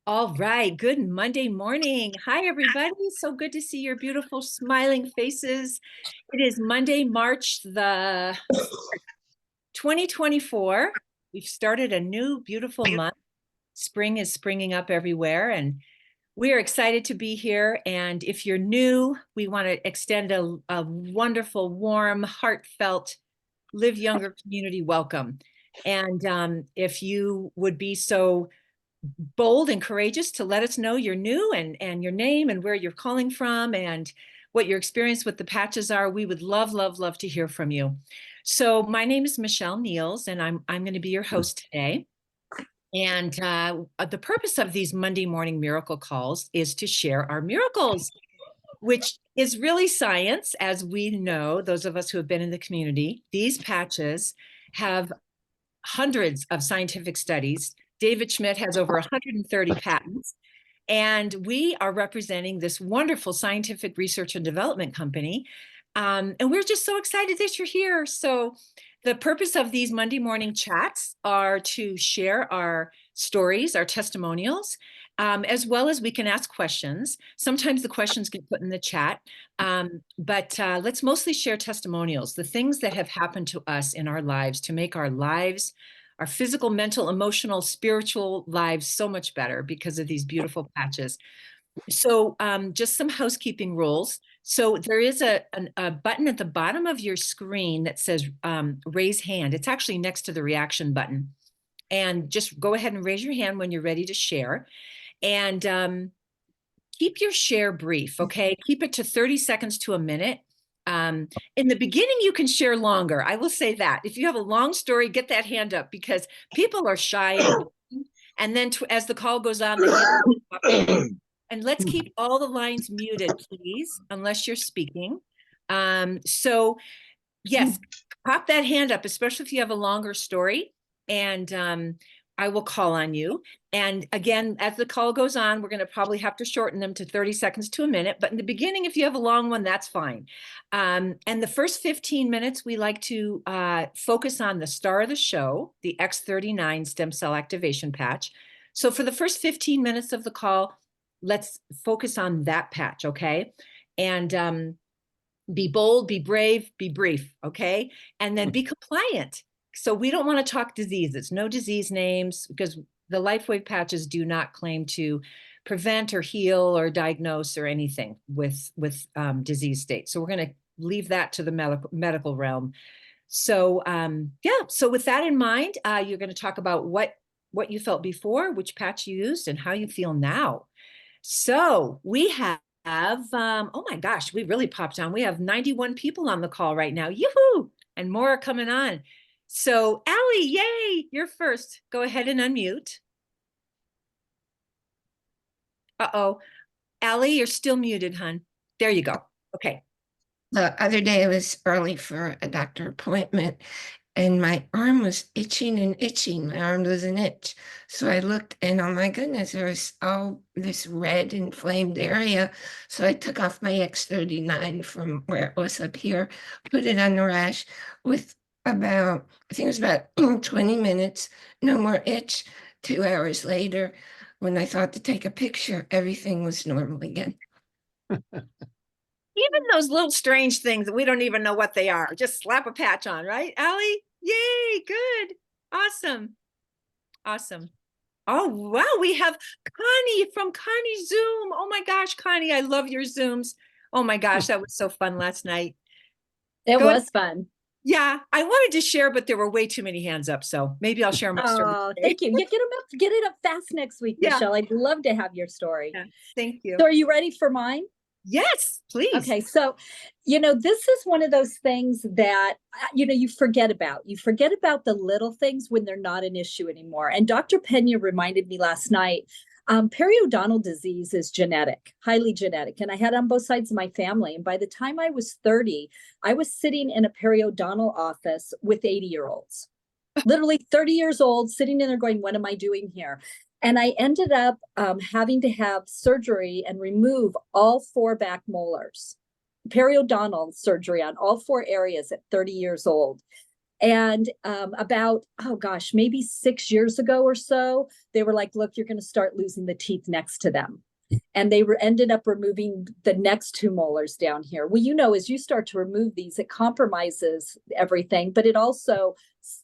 All right. Good Monday morning. Hi, everybody. So good to see your beautiful smiling faces. It is Monday, March the 2024. We've started a new beautiful month. Spring is springing up everywhere, and we are excited to be here. And if you're new, we want to extend a wonderful, warm, heartfelt Live Younger community welcome. And if you would be so bold and courageous to let us know you're new and your name and where you're calling from and what your experience with the patches are. We would love, love, love to hear from you. So my name is Michelle Niels, and I'm going to be your host today. And the purpose of these Monday morning miracle calls is to share our miracles, which is really science, as we know, those of us who have been in the community. These patches have hundreds of scientific studies. David Schmidt has over 130 patents. And we are representing this wonderful scientific research and development company. And we're just so excited that you're here. So the purpose of these Monday morning chats are to share our stories, our testimonials, as well as we can ask questions. Sometimes the questions get put in the chat, but let's mostly share testimonials, the things that have happened to us in our lives to make our lives, our physical, mental, emotional, spiritual lives so much better because of these beautiful patches. So just some housekeeping rules. So there is a button at the bottom of your screen that says raise hand. It's actually next to the reaction button. And just go ahead and raise your hand when you're ready to share. And keep your share brief, okay? Keep it to 30 seconds to a minute. In the beginning, you can share longer. I will say that. If you have a long story, get that hand up because people are shy. And then as the call goes on, the hand and let's keep all the lines muted, please, unless you're speaking. So yes, pop that hand up, especially if you have a longer story, and I will call on you. And again, as the call goes on, we're going to probably have to shorten them to 30 seconds to a minute. But in the beginning, if you have a long one, that's fine. And the first 15 minutes, we like to focus on the star of the show, the X39 stem cell activation patch. So for the first 15 minutes of the call, let's focus on that patch, okay? And be bold, be brave, be brief, okay? And then be compliant. So we don't want to talk diseases, no disease names, because the LifeWave patches do not claim to prevent or heal or diagnose or anything with disease states. So we're going to leave that to the medical realm. So yeah, so with that in mind, you're going to talk about what you felt before, which patch you used, and how you feel now. So we have, oh my gosh, we really popped on. We have 91 people on the call right now. Yoo-hoo! And more are coming on. So Allie, yay, you're first. Go ahead and unmute. Uh-oh. Allie, you're still muted, hon. There you go. Okay. The other day I was early for a doctor appointment and my arm was itching and itching. My arm doesn't itch. So I looked and oh my goodness, there was this red inflamed area. So I took off my X39 from where it was up here, put it on the rash with about, I think it was about 20 minutes, no more itch. 2 hours later, when I thought to take a picture, everything was normal again. Even those little strange things that we don't even know what they are, just slap a patch on, right, Allie? Yay, good. Awesome. Awesome. Oh, wow, we have Connie from Connie Zoom. Oh my gosh, Connie, I love your Zooms. Oh my gosh, that was so fun last night. It was fun. Yeah, I wanted to share, but there were way too many hands up, so maybe I'll share my story. Oh, thank you. Get it up fast next week, Yeah. Michelle. I'd love to have your story. Yeah, thank you. So are you ready for mine? Yes, please. Okay, so, this is one of those things that, you forget about. You forget about the little things when they're not an issue anymore. And Dr. Pena reminded me last night, periodontal disease is genetic, highly genetic. And I had it on both sides of my family. And by the time I was 30, I was sitting in a periodontal office with 80-year-olds, literally 30 years old, sitting in there going, what am I doing here? And I ended up having to have surgery and remove all 4 back molars, periodontal surgery on all 4 areas at 30 years old. And about, oh gosh, maybe 6 years ago or so, they were like, look, you're going to start losing the teeth next to them. And they ended up removing the next two molars down here. Well, you know, as you start to remove these, it compromises everything, but it also,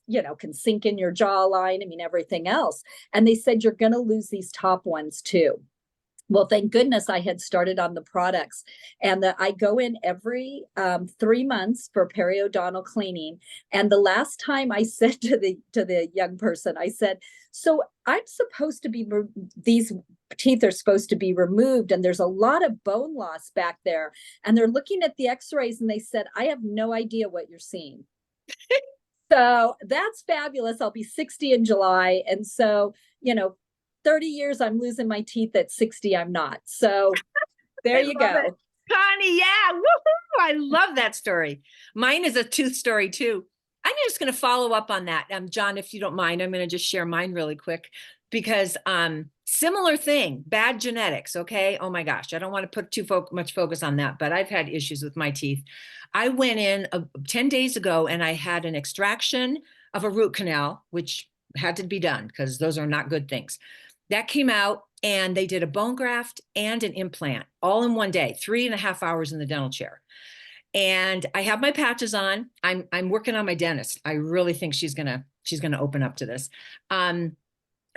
you know, can sink in your jawline. I mean, everything else. And they said, you're going to lose these top ones too. Well, thank goodness I had started on the products, and that I go in every 3 months for periodontal cleaning. And the last time I said to the young person, I said, so I'm supposed to be, these teeth are supposed to be removed, and there's a lot of bone loss back there. And they're looking at the x-rays and they said, I have no idea what you're seeing. So that's fabulous. I'll be 60 in July. And so, you know, 30 years, I'm losing my teeth. At 60, I'm not. So there you go. It. Connie, yeah. Woohoo! I love that story. Mine is a tooth story too. I'm just going to follow up on that. John, if you don't mind, I'm going to just share mine really quick because similar thing, bad genetics. Okay. Oh my gosh. I don't want to put too much focus on that, but I've had issues with my teeth. I went in 10 days ago and I had an extraction of a root canal, which had to be done because those are not good things. That came out and they did a bone graft and an implant all in one day, 3.5 hours in the dental chair. And I have my patches on. I'm working on my dentist. I really think she's gonna open up to this. And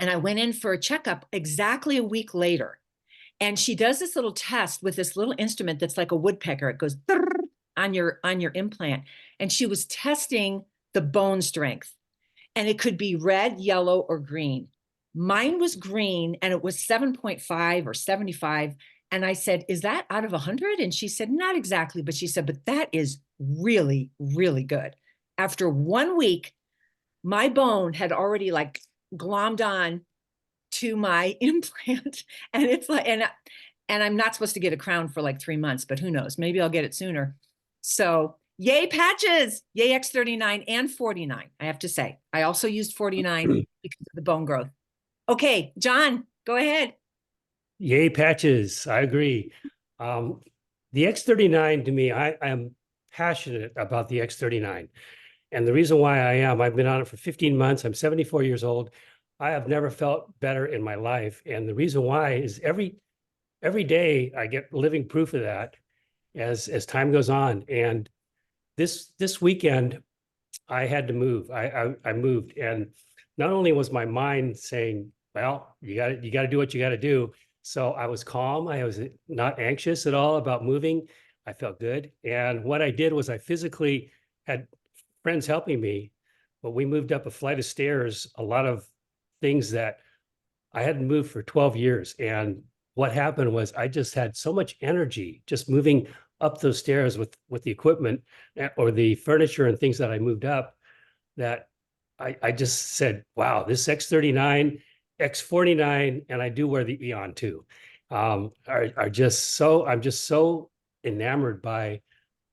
I went in for a checkup exactly a week later. And she does this little test with this little instrument that's like a woodpecker. It goes on your implant. And she was testing the bone strength. And it could be red, yellow, or green. Mine was green and it was 7.5 or 75. And I said, is that out of 100? And she said, not exactly. But she said, but that is really, really good. After 1 week, my bone had already like glommed on to my implant. And it's like, and I'm not supposed to get a crown for like 3 months, but who knows? Maybe I'll get it sooner. So yay patches, yay X39 and 49. I have to say, I also used 49 because of the bone growth. Okay, John, go ahead. Yay patches. I agree. The X39 to me, I am passionate about the X39. And the reason why I am, I've been on it for 15 months. I'm 74 years old. I have never felt better in my life. And the reason why is every day I get living proof of that as time goes on. And this weekend I had to move. I moved, and not only was my mind saying, well, you got to do what you got to do. So I was calm. I was not anxious at all about moving. I felt good. And what I did was I physically had friends helping me, but we moved up a flight of stairs, a lot of things that I hadn't moved for 12 years. And what happened was I just had so much energy just moving up those stairs with the equipment or the furniture and things that I moved up, that I just said, wow, this X39, X49, and I do wear the Eon too, are just so, I'm just so enamored by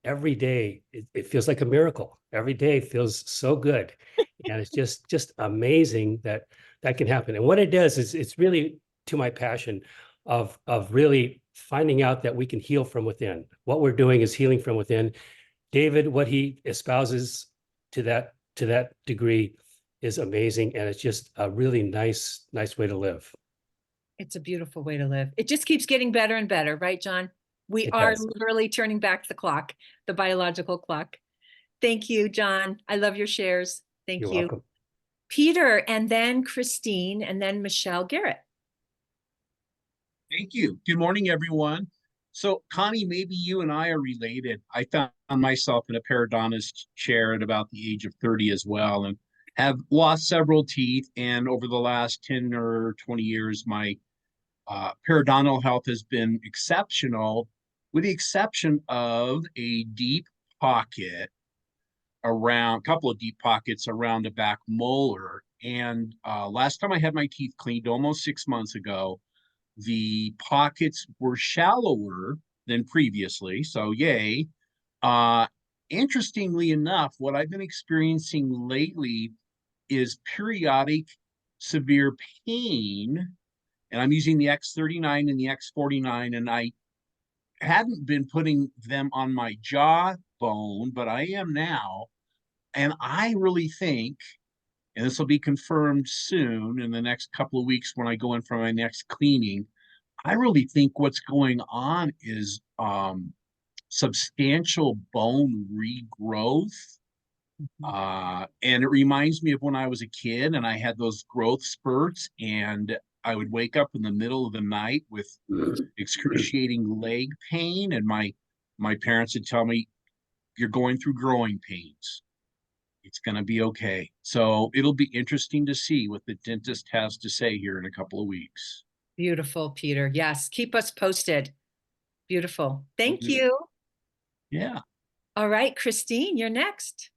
every day. It feels like a miracle. Every day feels so good. And it's just amazing that can happen. And what it does is it's really to my passion of really finding out that we can heal from within. What we're doing is healing from within. David, what he espouses to that degree is amazing. And it's just a really nice way to live. It's a beautiful way to live. It just keeps getting better and better, right, John? We are literally turning back the clock, the biological clock. Thank you, John. I love your shares. Thank you. You're welcome. Peter, and then Christine, and then Michelle Garrett. Thank you. Good morning, everyone. So, Connie, maybe you and I are related. I found myself in a periodontist chair at about the age of 30 as well, and have lost several teeth. And over the last 10 or 20 years, my periodontal health has been exceptional, with the exception of a deep pocket around, a couple of deep pockets around the back molar. And last time I had my teeth cleaned, almost 6 months ago, the pockets were shallower than previously, so yay. Interestingly enough, what I've been experiencing lately is periodic severe pain, and I'm using the X39 and the X49, and I hadn't been putting them on my jaw bone, but I am now. And I really think, and this will be confirmed soon in the next couple of weeks when I go in for my next cleaning, I really think what's going on is substantial bone regrowth. And it reminds me of when I was a kid and I had those growth spurts, and I would wake up in the middle of the night with excruciating leg pain, and my parents would tell me, "You're going through growing pains. It's going to be okay." So it'll be interesting to see what the dentist has to say here in a couple of weeks. Beautiful, Peter. Yes, keep us posted. Beautiful. Thank do. you. Yeah. All right, Christine, you're next.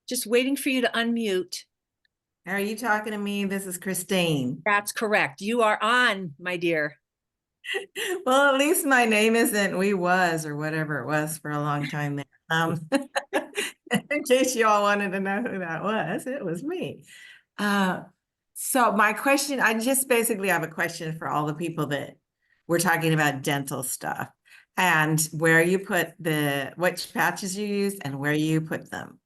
Just waiting for you to unmute. Are you talking to me? This is Christine. That's correct. You are on, my dear. Well, at least my name isn't We Was or whatever it was for a long time there. In case you all wanted to know who that was, it was me. So my question, I just basically have a question for all the people that we're talking about dental stuff and where you put which patches you use and where you put them,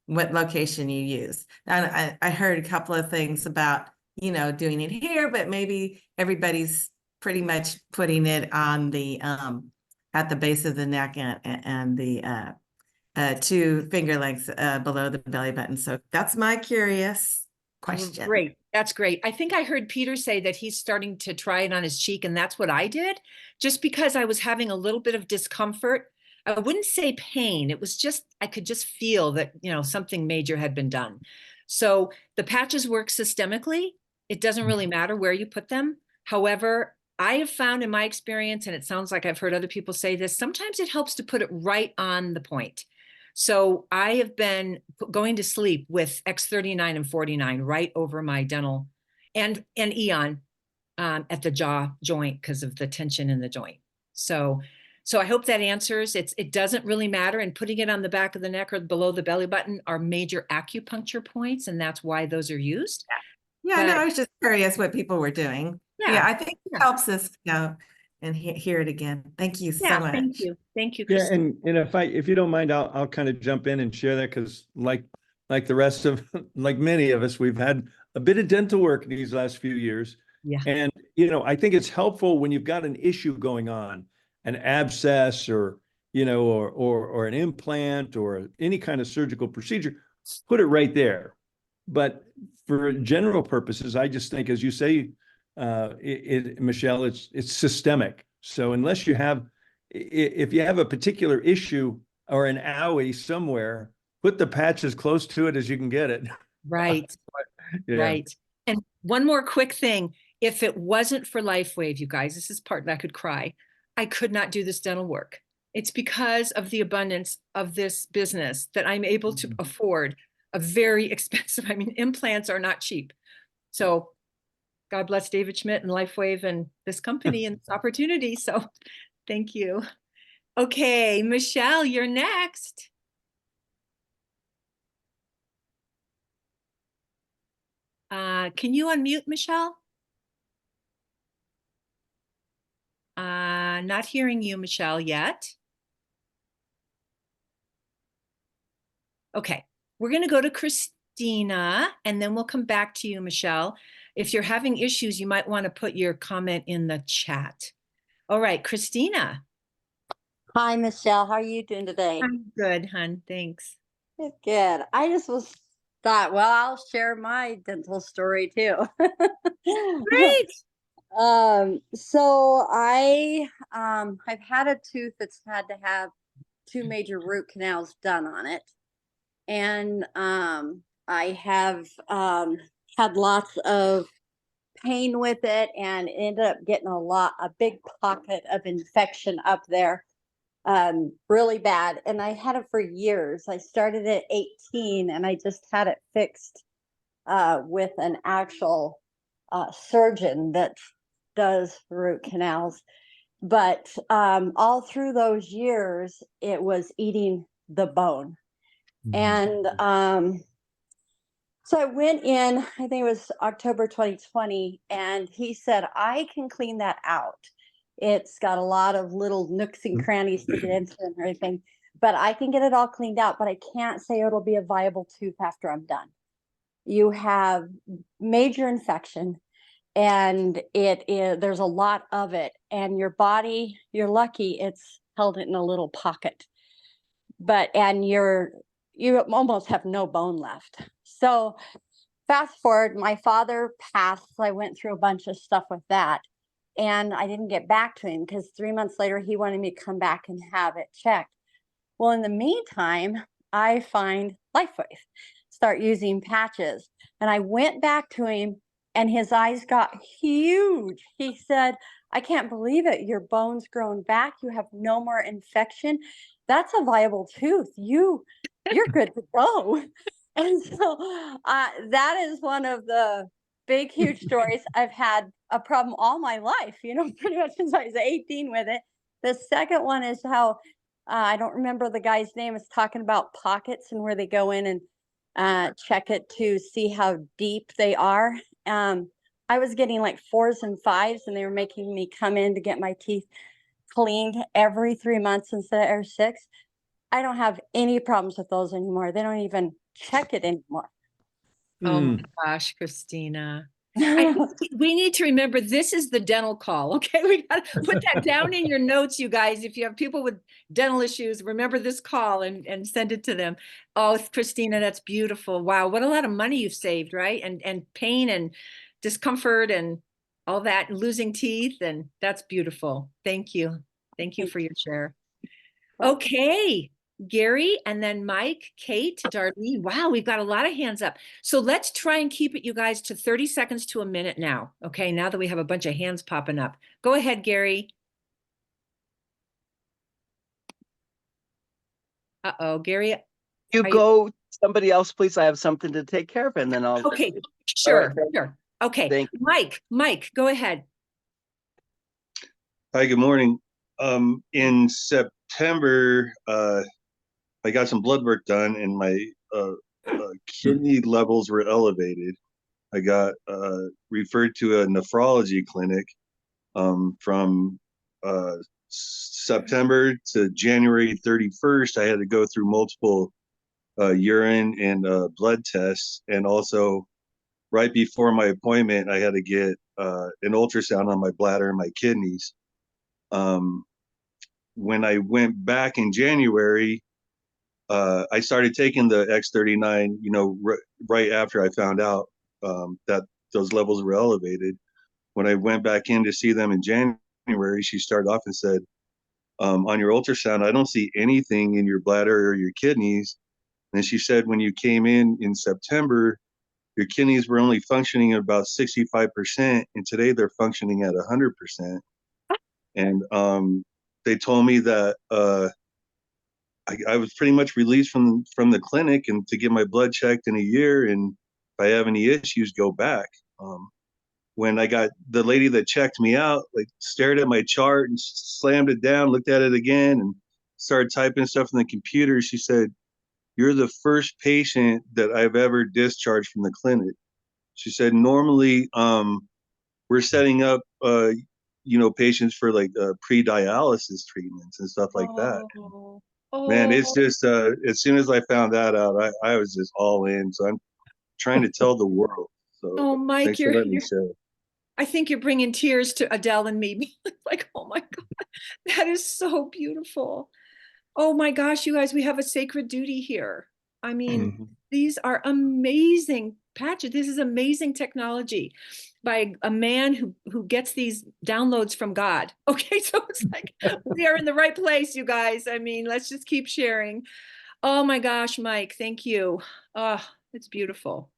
what location you use. And I heard a couple of things about, doing it here, but maybe everybody's pretty much putting it on the at the base of the neck and the 2 finger lengths below the belly button. So that's my curious question. Great. That's great. I think I heard Peter say that he's starting to try it on his cheek, and that's what I did, just because I was having a little bit of discomfort. I wouldn't say pain. It was just, I could just feel that, something major had been done. So the patches work systemically. It doesn't really matter where you put them. However, I have found in my experience, and it sounds like I've heard other people say this, sometimes it helps to put it right on the point. So I have been going to sleep with X39 and 49 right over my dental and Eon at the jaw joint because of the tension in the joint. So I hope that answers. It doesn't really matter, and putting it on the back of the neck or below the belly button are major acupuncture points, and that's why those are used. Yeah, no, I was just curious what people were doing. Yeah, I think it helps us and hear it again. Thank you so much. Thank you. Thank you, Yeah, Christine. and if you don't mind, I'll kind of jump in and share that, because like the rest of like many of us, we've had a bit of dental work these last few years. Yeah. And I think it's helpful when you've got an issue going on, an abscess or or an implant or any kind of surgical procedure, put it right there. But for general purposes, I just think, as you say, Michelle, it's systemic. So unless you have, if you have a particular issue or an owie somewhere, put the patch as close to it as you can get it. Right. Yeah. Right. And one more quick thing. If it wasn't for LifeWave, you guys, this is part that I could cry. I could not do this dental work. It's because of the abundance of this business that I'm able to afford a very expensive, implants are not cheap. So God bless David Schmidt and LifeWave and this company and this opportunity. So thank you. Okay, Michelle, you're next. Can you unmute, Michelle? Not hearing you, Michelle, yet. Okay, we're going to go to Christina, and then we'll come back to you, Michelle. If you're having issues, you might want to put your comment in the chat. All right, Christina. Hi, Michelle. How are you doing today? I'm good, hon. Thanks. Good. I just thought, well, I'll share my dental story too. Great. So I've had a tooth that's had to have 2 major root canals done on it. And I have had lots of pain with it and ended up getting a big pocket of infection up there. Really bad. And I had it for years. I started at 18 and I just had it fixed with an actual surgeon that does root canals. But all through those years, it was eating the bone. And so I went in, I think it was October 2020, and he said, I can clean that out. It's got a lot of little nooks and crannies to get into and everything. But I can get it all cleaned out, but I can't say it'll be a viable tooth after I'm done. You have major infection, and there's a lot of it, and your body, you're lucky it's held it in a little pocket, and you almost have no bone left. So fast forward, my father passed, so I went through a bunch of stuff with that, and I didn't get back to him because 3 months later he wanted me to come back and have it checked. Well, in the meantime, I find LifeWave, start using patches. And I went back to him, and his eyes got huge. He said, I can't believe it. Your bone's grown back. You have no more infection. That's a viable tooth. You're good to go. And so that is one of the big, huge stories. I've had a problem all my life, pretty much since I was 18 with it. The second one is how I don't remember the guy's name, is talking about pockets and where they go in and check it to see how deep they are. I was getting like 4s and 5s, and they were making me come in to get my teeth cleaned every 3 months instead of every 6. I don't have any problems with those anymore. They don't even check it anymore. Oh my gosh, Christina. We need to remember this is the dental call. Okay. We got to put that down in your notes, you guys. If you have people with dental issues, remember this call and send it to them. Oh, Christina, that's beautiful. Wow. What a lot of money you've saved, right? And pain and discomfort and all that, and losing teeth. And that's beautiful. Thank you. Thank you for your share. Okay. Gary, and then Mike, Kate, Darlene. Wow, we've got a lot of hands up. So let's try and keep it, you guys, to 30 seconds to a minute now. Okay, now that we have a bunch of hands popping up. Go ahead, Gary. Uh-oh, Gary. You go somebody else, please. I have something to take care of, and then I'll. Okay, sure, sure. Okay, Thank you. Mike, go ahead. Hi, good morning. In September, I got some blood work done, and my kidney levels were elevated. I got referred to a nephrology clinic from September to January 31st. I had to go through multiple urine and blood tests, and also right before my appointment, I had to get an ultrasound on my bladder and my kidneys. When I went back in January, I started taking the X39, right after I found out that those levels were elevated. When I went back in to see them in January, she started off and said, on your ultrasound, I don't see anything in your bladder or your kidneys. And she said, when you came in September, your kidneys were only functioning at about 65%, and today they're functioning at 100%. And they told me that I was pretty much released from the clinic and to get my blood checked in a year, and if I have any issues, go back. When I got the lady that checked me out, like stared at my chart and slammed it down, looked at it again, and started typing stuff in the computer. She said, "You're the first patient that I've ever discharged from the clinic." She said, "Normally, we're setting up, patients for like pre-dialysis treatments and stuff like that." Man, it's just as soon as I found that out, I was just all in. So I'm trying to tell the world. So Mike, thanks for letting me share. I think you're bringing tears to Adele and me. Like, oh my God, that is so beautiful. Oh my gosh, you guys, we have a sacred duty here. I mean, these are amazing patches. This is amazing technology by a man who gets these downloads from God. Okay, so it's like we are in the right place, you guys. I mean, let's just keep sharing. Oh my gosh, Mike, thank you. Oh, it's beautiful.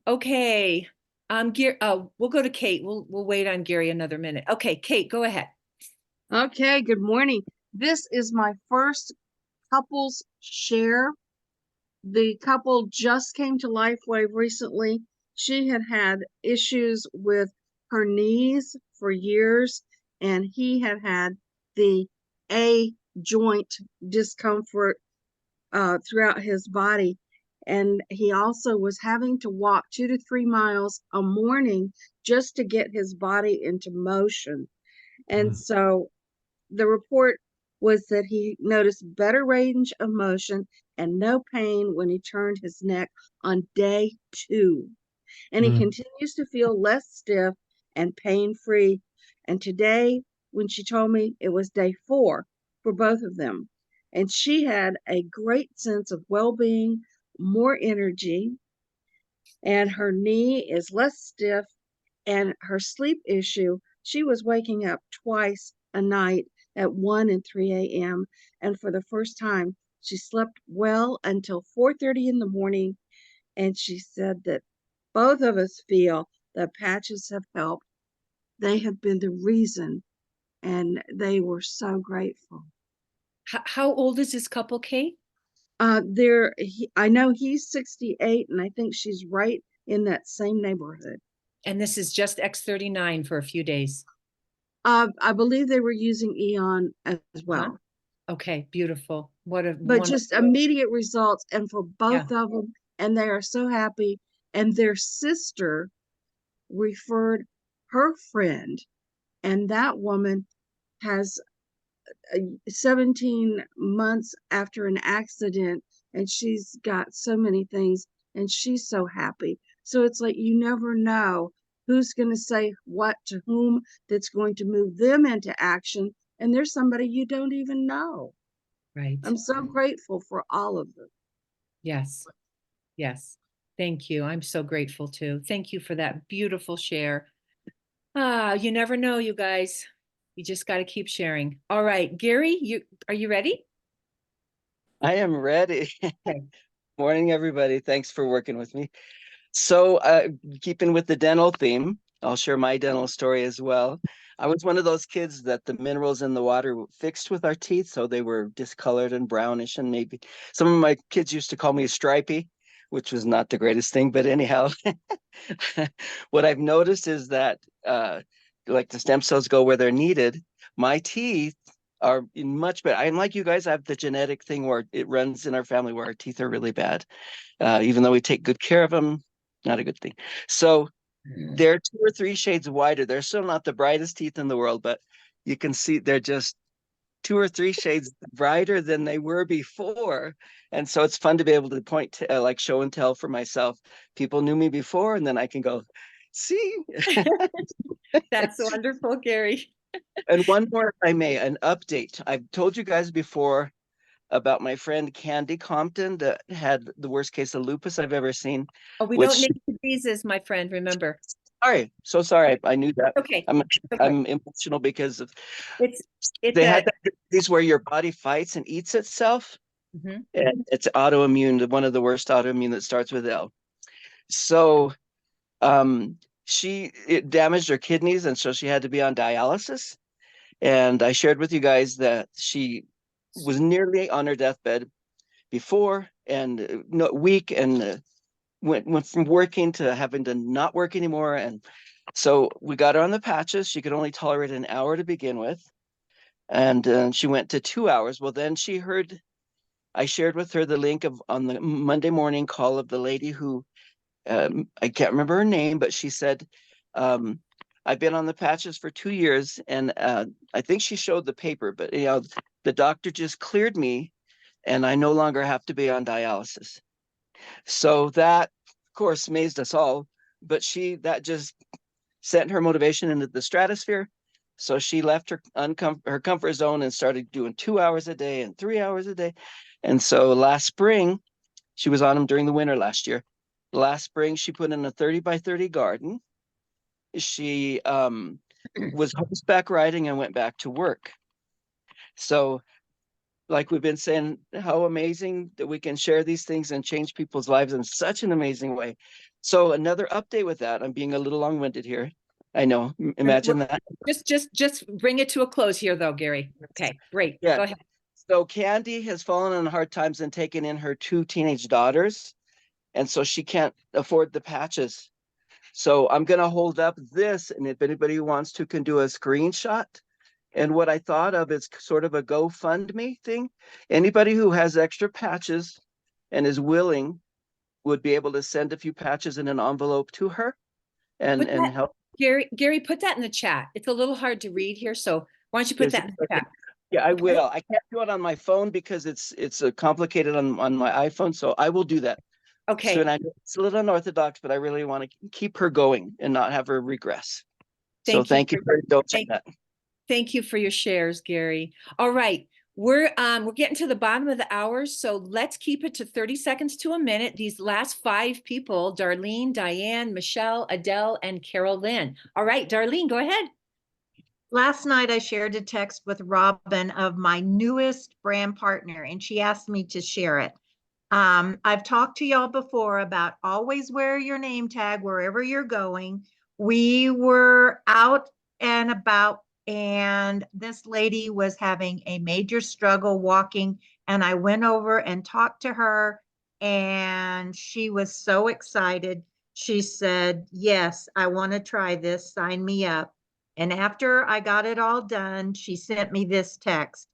Okay, we'll go to Kate. We'll wait on Gary another minute. Okay, Kate, go ahead. Okay, good morning. This is my first couples share. The couple just came to LifeWave recently. She had had issues with her knees for years, and he had had the A joint discomfort throughout his body. And he also was having to walk 2 to 3 miles a morning just to get his body into motion. And so the report was that he noticed better range of motion and no pain when he turned his neck on day 2. And he continues to feel less stiff and pain-free. And today, when she told me, it was day 4 for both of them. And she had a great sense of well-being, more energy, and her knee is less stiff, and her sleep issue, she was waking up twice a night at 1 and 3 a.m. And for the first time, she slept well until 4:30 in the morning. And she said that both of us feel that patches have helped. They have been the reason, and they were so grateful. How old is this couple, Kate? I know he's 68, and I think she's right in that same neighborhood. And this is just X39 for a few days. I believe they were using Eon as well. Okay, beautiful. What a But wonderful. just immediate results, and for both of them, and they are so happy. And their sister referred her friend, and that woman has 17 months after an accident, and she's got so many things, and she's so happy. So it's like you never know who's going to say what to whom that's going to move them into action, and there's somebody you don't even know. Right. I'm so grateful for all of them. Yes. Yes. Thank you. I'm so grateful too. Thank you for that beautiful share. You never know, you guys. You just got to keep sharing. All right, Gary, are you ready? I am ready. Okay. Morning, everybody. Thanks for working with me. So, keeping with the dental theme, I'll share my dental story as well. I was one of those kids that the minerals in the water fixed with our teeth, so they were discolored and brownish, and maybe some of my kids used to call me stripy, which was not the greatest thing. But anyhow, what I've noticed is that like the stem cells go where they're needed. My teeth are in much better. I'm like you guys, I have the genetic thing where it runs in our family where our teeth are really bad. Even though we take good care of them, not a good thing. So they're 2 or 3 shades wider. They're still not the brightest teeth in the world, but you can see they're just 2 or 3 shades brighter than they were before. And so it's fun to be able to point to like show and tell for myself. People knew me before, and then I can go, see. That's wonderful, Gary. And one more, if I may, an update. I've told you guys before about my friend Candy Compton that had the worst case of lupus I've ever seen. Oh, we don't name diseases, my friend, remember. Sorry, so sorry. I knew that. Okay. I'm emotional because of It's they had that disease where your body fights and eats itself. Mhm. And it's autoimmune, one of the worst autoimmune that starts with L. So it damaged her kidneys, and so she had to be on dialysis. And I shared with you guys that she was nearly on her deathbed before, and weak, and went from working to having to not work anymore. And so we got her on the patches. She could only tolerate an hour to begin with, and she went to 2 hours. Well, then she heard I shared with her the link on the Monday morning call of the lady who I can't remember her name, but she said, I've been on the patches for 2 years, and I think she showed the paper, but the doctor just cleared me, and I no longer have to be on dialysis. So that, of course, amazed us all, but that just sent her motivation into the stratosphere. So she left her comfort zone and started doing 2 hours a day and 3 hours a day. And so last spring, she was on them during the winter last year. Last spring, she put in a 30 by 30 garden. She was horseback riding and went back to work. So, like we've been saying, how amazing that we can share these things and change people's lives in such an amazing way. So another update with that. I'm being a little long-winded here. I know. Imagine that. Just bring it to a close here, though, Gary. Okay, great. Yeah. Go ahead. So Candy has fallen on hard times and taken in her 2 teenage daughters, and so she can't afford the patches. So I'm going to hold up this, and if anybody wants to can do a screenshot. And what I thought of is sort of a GoFundMe thing. Anybody who has extra patches and is willing would be able to send a few patches in an envelope to her and help. Gary, put that in the chat. It's a little hard to read here, so why don't you put Yes, that in the chat? Yeah, I Okay. will. I can't do it on my phone because it's complicated on my iPhone, so I will do that. Okay. So, and it's a little unorthodox, but I really want to keep her going and not have her regress. So thank you for indulging that. Thank you for your shares, Gary. All right. We're getting to the bottom of the hour, so let's keep it to 30 seconds to a minute. These last 5 people, Darlene, Diane, Michelle, Adele, and Carol Lynn. All right, Darlene, go ahead. Last night I shared a text with Robin of my newest brand partner, and she asked me to share it. I've talked to y'all before about always wear your name tag wherever you're going. We were out and about, and this lady was having a major struggle walking, and I went over and talked to her, and she was so excited. She said, yes, I want to try this, sign me up. And after I got it all done, she sent me this text.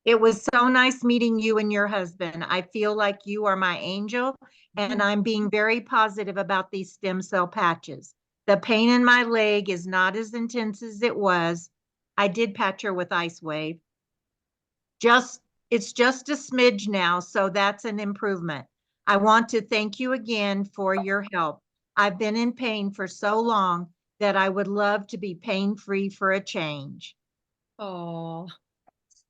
It was so nice meeting you and your husband. I feel like you are my angel, and I'm being very positive about these stem cell patches. The pain in my leg is not as intense as it was. I did patch her with Ice Wave. It's just a smidge now, so that's an improvement. I want to thank you again for your help. I've been in pain for so long that I would love to be pain-free for a change. Oh.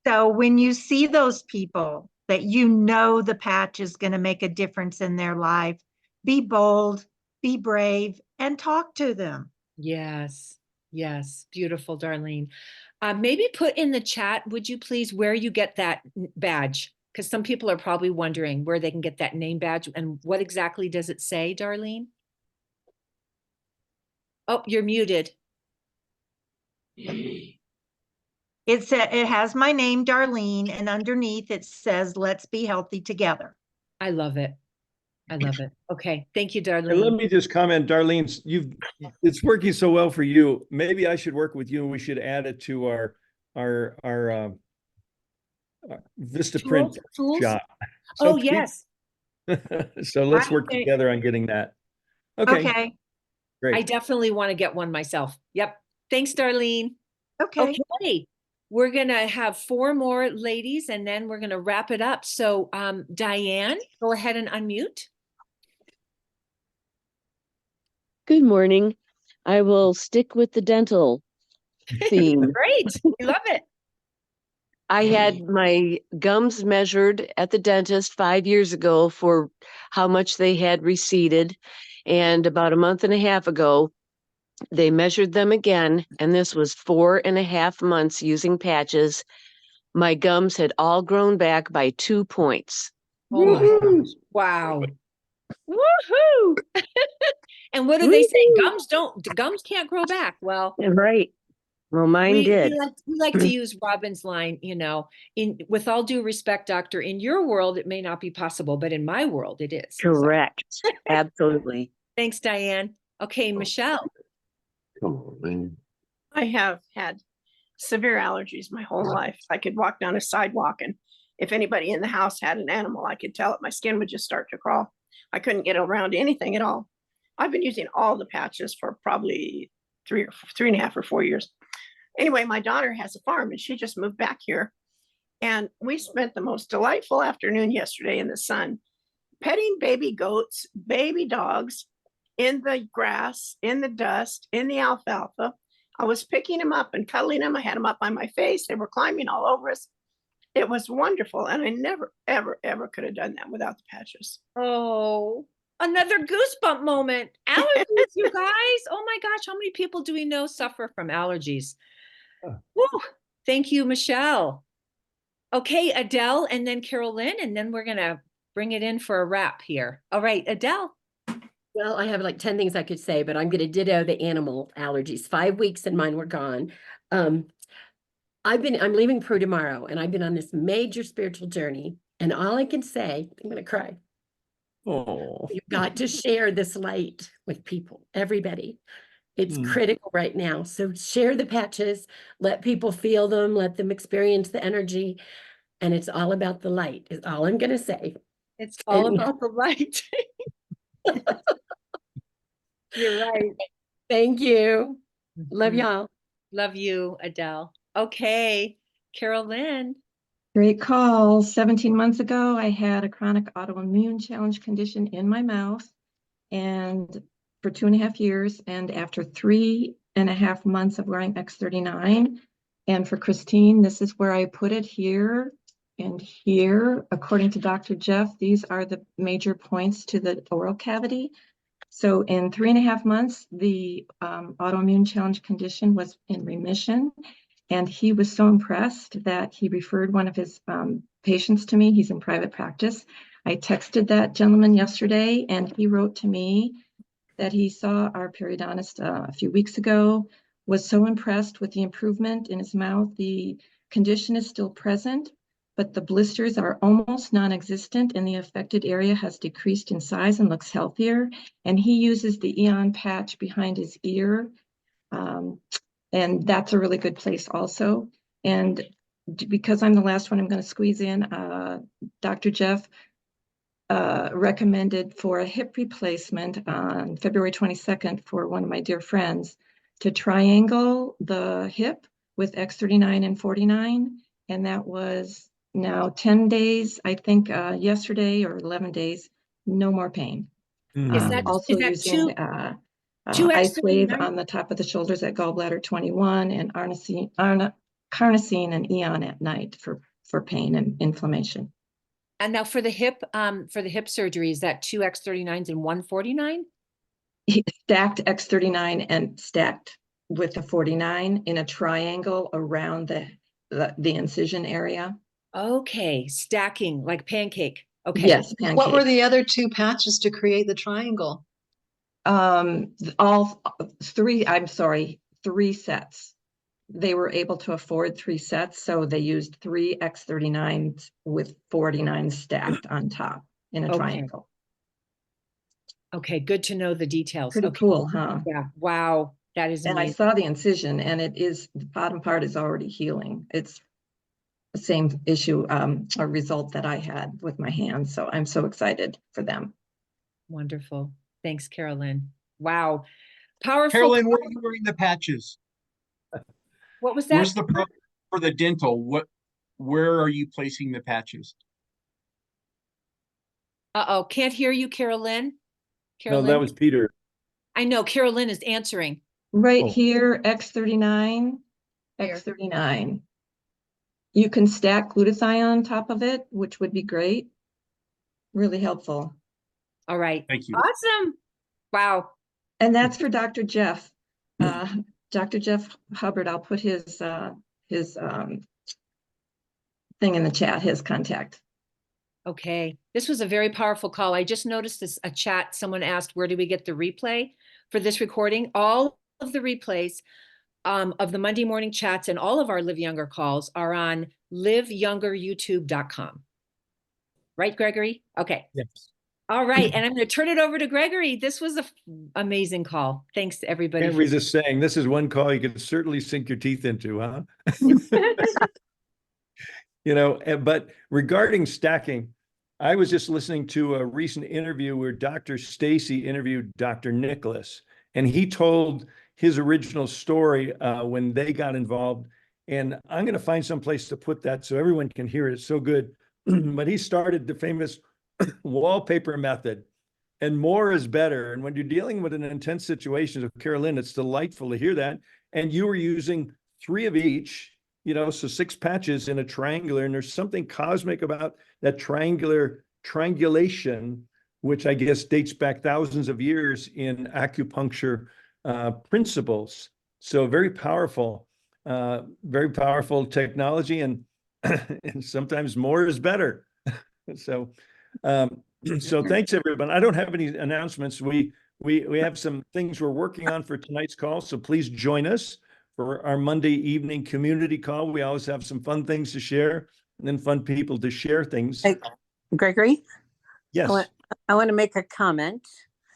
So when you see those people that you know the patch is going to make a difference in their life, be bold, be brave, and talk to them. Yes. Yes. Beautiful, Darlene. Maybe put in the chat, would you please, where you get that badge? Because some people are probably wondering where they can get that name badge and what exactly does it say, Darlene? Oh, you're muted. It has my name, Darlene, and underneath it says, let's be healthy together. I love it. I love it. Okay. Thank you, And let Darlene. me just comment, Darlene, it's working so well for you. Maybe I should work with you and we should add it to our Vistaprint Tools? shop. Oh, yes. So let's work Okay. together on getting that. Okay. I Great. definitely want to get one myself. Yep. Thanks, Darlene. Okay. Okay. We're going to have 4 more ladies and then we're going to wrap it up. So, Diane, go ahead and unmute. Good morning. I will stick with the dental theme. Great. We love it. I had my gums measured at the dentist 5 years ago for how much they had receded. And about a month and a half ago, they measured them again. And this was 4.5 months using patches. My gums had all grown back by 2 points. Oh my gosh. Wow. Woohoo. And what do they say? Gums can't grow back. Well, Right. Well, mine did. We like to use Robin's line, with all due respect, doctor, in your world, it may not be possible, but in my world, it is. Correct. So. Absolutely. Thanks, Diane. Okay, Michelle. I have had severe allergies my whole life. I could walk down a sidewalk, and if anybody in the house had an animal, I could tell it. My skin would just start to crawl. I couldn't get around anything at all. I've been using all the patches for probably 3.5 or 4 years. Anyway, my daughter has a farm and she just moved back here. And we spent the most delightful afternoon yesterday in the sun, petting baby goats, baby dogs, in the grass, in the dust, in the alfalfa. I was picking them up and cuddling them. I had them up on my face. They were climbing all over us. It was wonderful. And I never, ever, ever could have done that without the patches. Oh, another goosebump moment. Allergies, you guys. Oh my gosh. How many people do we know suffer from allergies? Woo. Thank you, Michelle. Okay, Adele, and then Carol Lynn, and then we're going to bring it in for a wrap here. All right, Adele. Well, I have like 10 things I could say, but I'm going to ditto the animal allergies. 5 weeks and mine were gone. I'm leaving Peru tomorrow, and I've been on this major spiritual journey. And all I can say, I'm going to cry. Oh, You've got to share this light with people, everybody. It's critical right now. So share the patches, let people feel them, let them experience the energy. And it's all about the light, is all I'm going to say. It's all about the light. You're right. Thank you. Love Mhm. y'all. Love you, Adele. Okay, Carol Lynn. Great call. 17 months ago, I had a chronic autoimmune challenge condition in my mouth and for 2.5 years. And after 3.5 months of wearing X39, and for Christine, this is where I put it here and here. According to Dr. Jeff, these are the major points to the oral cavity. So in 3.5 months, the autoimmune challenge condition was in remission. And he was so impressed that he referred one of his patients to me. He's in private practice. I texted that gentleman yesterday, and he wrote to me that he saw our periodontist a few weeks ago, was so impressed with the improvement in his mouth. The condition is still present, but the blisters are almost non-existent, and the affected area has decreased in size and looks healthier. And he uses the Eon patch behind his ear. And that's a really good place also. And because I'm the last one, I'm going to squeeze in. Dr. Jeff recommended for a hip replacement on February 22nd for one of my dear friends to triangle the hip with X39 and 49. And that was now 10 days, I think yesterday, or 11 days, no more pain. Is that Also using two ice wave X39? on the top of the shoulders at gallbladder 21 and carnosine and Eon at night for pain and inflammation. And now for the hip surgery, is that two X39s and one 49? Stacked X39 and stacked with the 49 in a triangle around the incision area. Okay, stacking like pancake. Okay. Yes, pancake. What were the other two patches to create the triangle? All three sets. They were able to afford 3 sets, so they used 3 X39s with 49 stacked on top in a triangle. Okay, good to know the details. Pretty Okay. cool, huh? Yeah. Wow. That is And I amazing. saw the incision, and the bottom part is already healing. It's the same issue, a result that I had with my hands. So I'm so excited for them. Wonderful. Thanks, Carolyn. Wow. Powerful. Carolyn, where are you wearing the patches? What was that? Where's the for the dental? Where are you placing the patches? Uh-oh, can't hear you, Carolyn. No, that was Peter. I know Carolyn is answering. Right here, X39, X39. You can stack glutathione on top of it, which would be great. Really helpful. All right. Thank you. Awesome. Wow. And that's for Dr. Jeff. Dr. Jeff Hubbard, I'll put his thing in the chat, his contact. Okay. This was a very powerful call. I just noticed a chat. Someone asked, where do we get the replay for this recording? All of the replays of the Monday morning chats and all of our Live Younger calls are on liveyoungeryoutube.com. Right, Gregory? Okay. Yes. All right. And I'm going to turn it over to Gregory. This was an amazing call. Thanks to everybody. Can't resist saying this is one call you can certainly sink your teeth into, huh? But regarding stacking, I was just listening to a recent interview where Dr. Stacy interviewed Dr. Nicholas, and he told his original story when they got involved. And I'm going to find some place to put that so everyone can hear it. It's so good. But he started the famous wallpaper method, and more is better. And when you're dealing with an intense situation of Carolyn, it's delightful to hear that. And you were using 3 of each, so 6 patches in a triangular, and there's something cosmic about that triangulation, which I guess dates back thousands of years in acupuncture principles. So very powerful technology, and and sometimes more is better. So thanks everyone. I don't have any announcements. We have some things we're working on for tonight's call, so please join us for our Monday evening community call. We always have some fun things to share, and then fun people to share things. Hey, Gregory? Yes. I want to make a comment.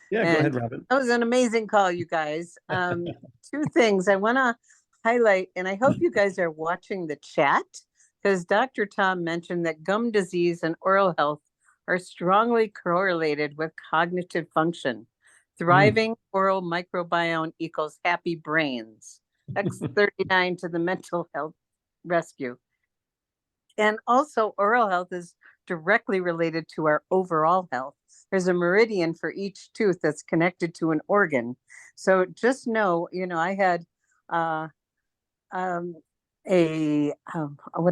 Yeah, go ahead, Robin. That was an amazing call, you guys. 2 things I want to highlight, and I hope you guys are watching the chat, because Dr. Tom mentioned that gum disease and oral health are strongly correlated with cognitive function. Thriving oral microbiome equals happy brains. X39 to the mental health rescue. And also oral health is directly related to our overall health. There's a meridian for each tooth that's connected to an organ. So just know, I had what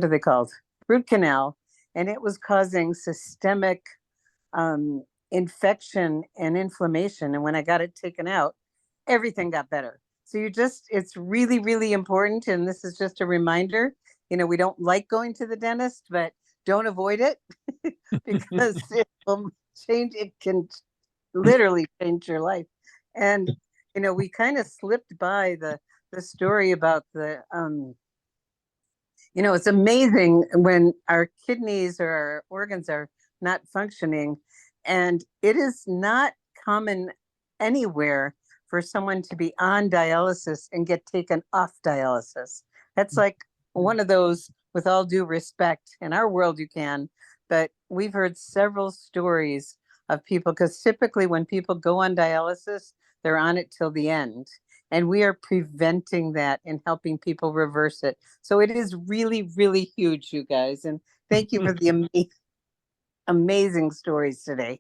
are they called? Root canal, and it was causing systemic infection and inflammation. And when I got it taken out, everything got better. So it's really, really important. And this is just a reminder, we don't like going to the dentist, but don't avoid it because it can literally change your life. And, we kind of slipped by the story about it's amazing when our kidneys or our organs are not functioning. And it is not common anywhere for someone to be on dialysis and get taken off dialysis. That's like one of those, with all due respect, in our world you can, but we've heard several stories of people, because typically when people go on dialysis, they're on it till the end. And we are preventing that and helping people reverse it. So it is really, really huge, you guys. And thank you for the amazing stories today.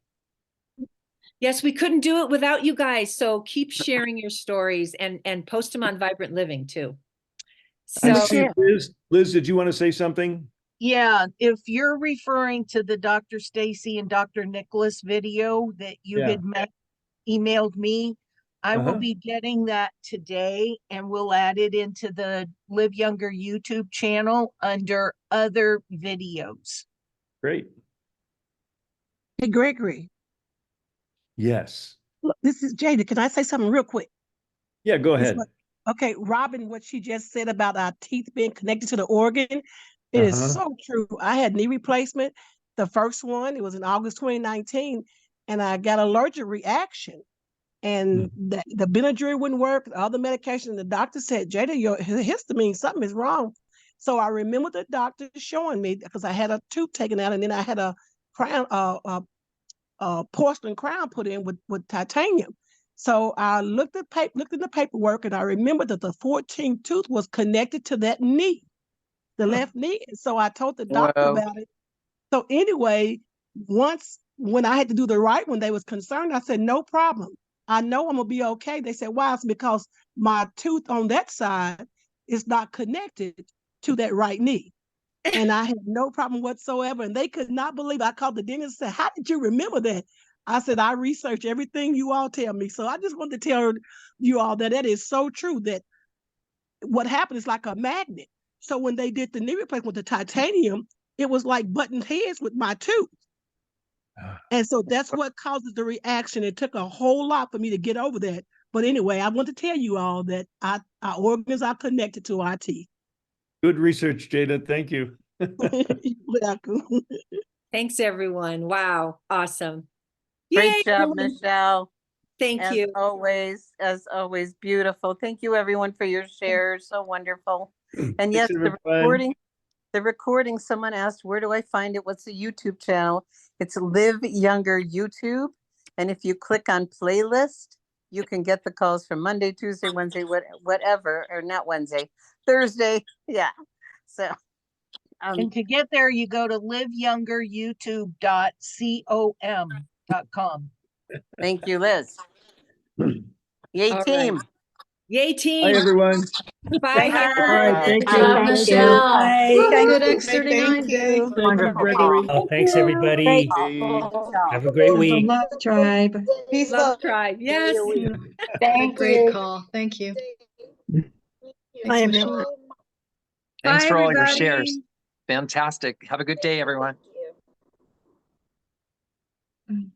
Yes, we couldn't do it without you guys. So keep sharing your stories and post them on Vibrant Living too. I So see Liz, did you want to say something? Yeah, if you're referring to the Dr. Stacy and Dr. Nicholas video that you had emailed me, I will be getting that today, and we'll add it into the Live Younger YouTube channel under other videos. Great. Hey, Gregory. Yes. Look, this is Jada. Can I say something real quick? Yeah, go ahead. Okay, Robin, what she just said about our teeth being connected to the organ, it is so true. I had knee replacement, the first one, it was in August 2019, and I got an allergic reaction. And the Benadryl wouldn't work, all the medication. The doctor said, Jada, your histamine, something is wrong. So I remember the doctor showing me, because I had a tooth taken out, and then I had a crown, porcelain crown put in with titanium. So I looked in the paperwork, and I remember that the 14th tooth was connected to that knee, the left knee. So I told the doctor about it. So anyway, when I had to do the right one, they was concerned. I said, no problem. I know I'm gonna be okay. They said, why? It's because my tooth on that side is not connected to that right knee. And I had no problem whatsoever. And they could not believe it. I called the dentist and said, how did you remember that? I said, I research everything you all tell me. So I just wanted to tell you all that is so true, that what happened is like a magnet. So when they did the knee replacement with the titanium, it was like button heads with my tooth. And so that's what causes the reaction. It took a whole lot for me to get over that. But anyway, I want to tell you all that our organs are connected to our teeth. Good research, Jada. Thank you. thanks, everyone. Wow. Awesome. Great Yay, job, everyone. Michelle. Thank you. As always, beautiful. Thank you, everyone, for your shares. So wonderful. And yes, the recording, someone asked, where do I find it? What's the YouTube channel? It's Live Younger YouTube. And if you click on playlist, you can get the calls from Monday, Tuesday, Wednesday, whatever, or not Wednesday, Thursday. Yeah. So. And to get there, you go to liveyoungeryoutube.com. Thank you, Liz. Yay, All team. right. Yay, team. Bye, everyone. Bye. Thank you. Job, Michelle. Good X39, Jay. Thank you. Thanks, everybody. Have a great week. Love Tribe. Peace Love out. Tribe. Yes. Great call. Thank you. Bye, everyone. Thanks Bye, for all your everybody. shares. Fantastic. Have a good day, everyone. Mm.